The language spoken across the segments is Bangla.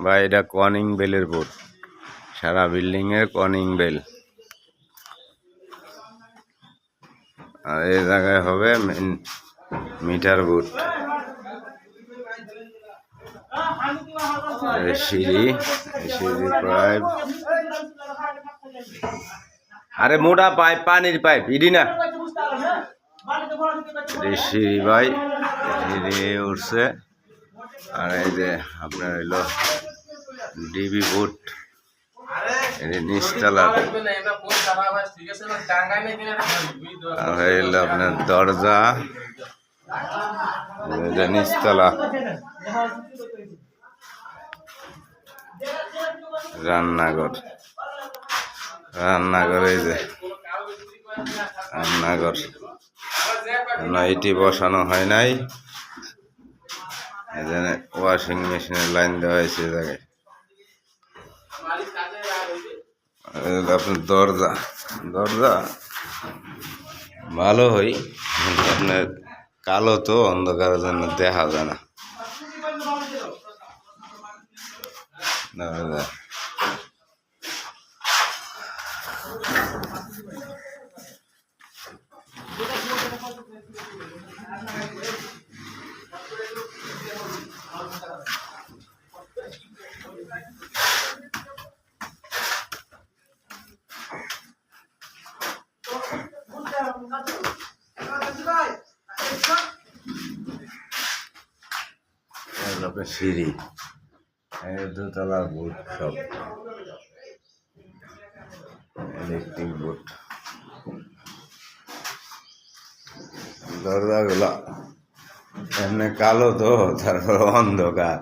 বা এটা কনিং বেলের বোর্ড, সারা বিল্ডিং এর কনিং বেল। আর এই জায়গায় হবে মিটার বোর্ড। সিঁড়ি প্রায়, আরে মোটা পাইপ, পানির পাইপ ইডি না সিঁড়ি ভাই, সিঁড়ি উঠছে। আর এই যে আপনার হইলো ডিবি বোর্ড, নিচতলা। আর হইলো আপনার দরজা, নিচতলা রান্নাঘর। রান্নাঘর এই যে রান্নাঘর, এটি বসানো হয় নাই, এখানে ওয়াশিং মেশিনের লাইন দেওয়া হয়েছে জায়গায়। আপনার দরজা, দরজা ভালো হয়, আপনার কালো তো অন্ধকারের জন্য দেখা যায় না। সিঁড়ি, দোতলার বোর্ড, সব ইলেকট্রিক বোর্ড। দরজাগুলো এমনি কালো তো, তারপর অন্ধকার।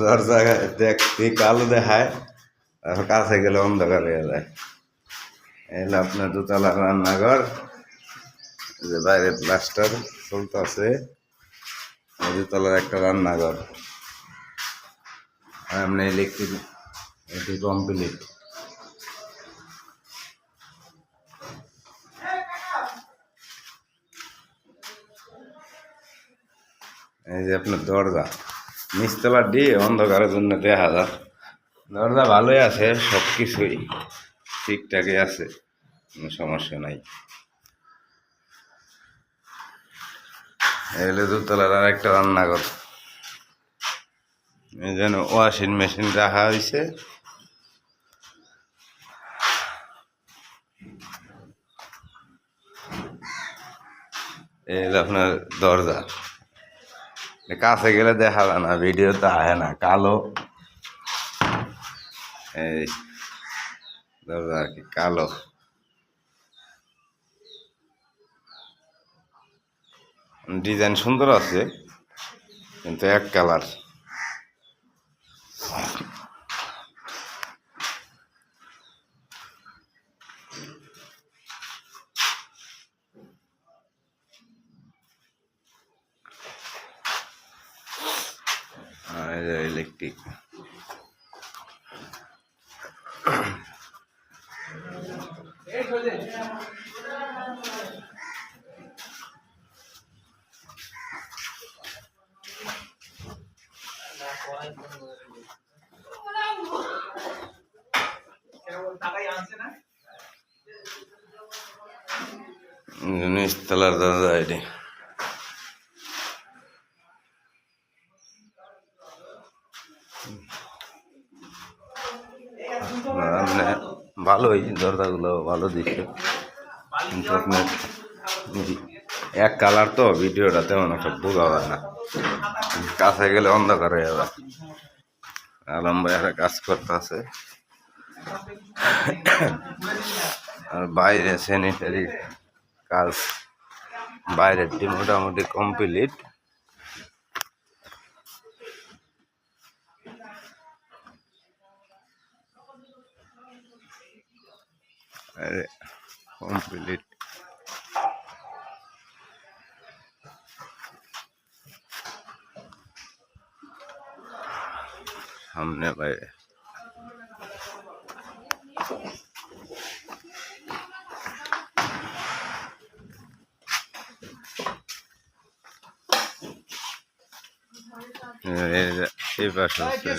দরজা দেখতে কালো দেখায়, তারপর কাছে গেলে অন্ধকার হয়ে যায়। এগুলো আপনার দোতলা রান্নাঘর, যে বাইরে প্লাস্টার চলতেছে, দোতলার একটা রান্নাঘর। এমনি ইলেকট্রিক, এটি কমপ্লিট। এই যে আপনার দরজা, নিচতলা দিয়ে অন্ধকারের জন্য দেখা যায়। দরজা ভালোই আছে, সব কিছুই ঠিকঠাকই আছে, কোনো সমস্যা নাই। এগুলো দোতলার আর একটা রান্নাঘর, এই যেন ওয়াশিং মেশিন রাখা হয়েছে। এই আপনার দরজা, কাছে গেলে দেখা যায় না, ভিডিও তো আহে না, কালো। এই দরজা আর কি কালো, ডিজাইন সুন্দর আছে কিন্তু এক কালার। ইলেকট্রিক, নিচতলার দরজা এটি। ভালোই, দরজাগুলো ভালো দিচ্ছে, কিন্তু আপনার এক কালার তো, ভিডিওটা তেমন একটা বোঝা যায় না, কাছে গেলে অন্ধকার হয়ে যাবে। আলম ভাই একটা কাজ করতে আছে। আর বাইরে স্যানিটারি কাজ, বাইরেরটি মোটামুটি কমপ্লিট। কমপ্লিট। সামনে বাইরে এই পাশে হচ্ছে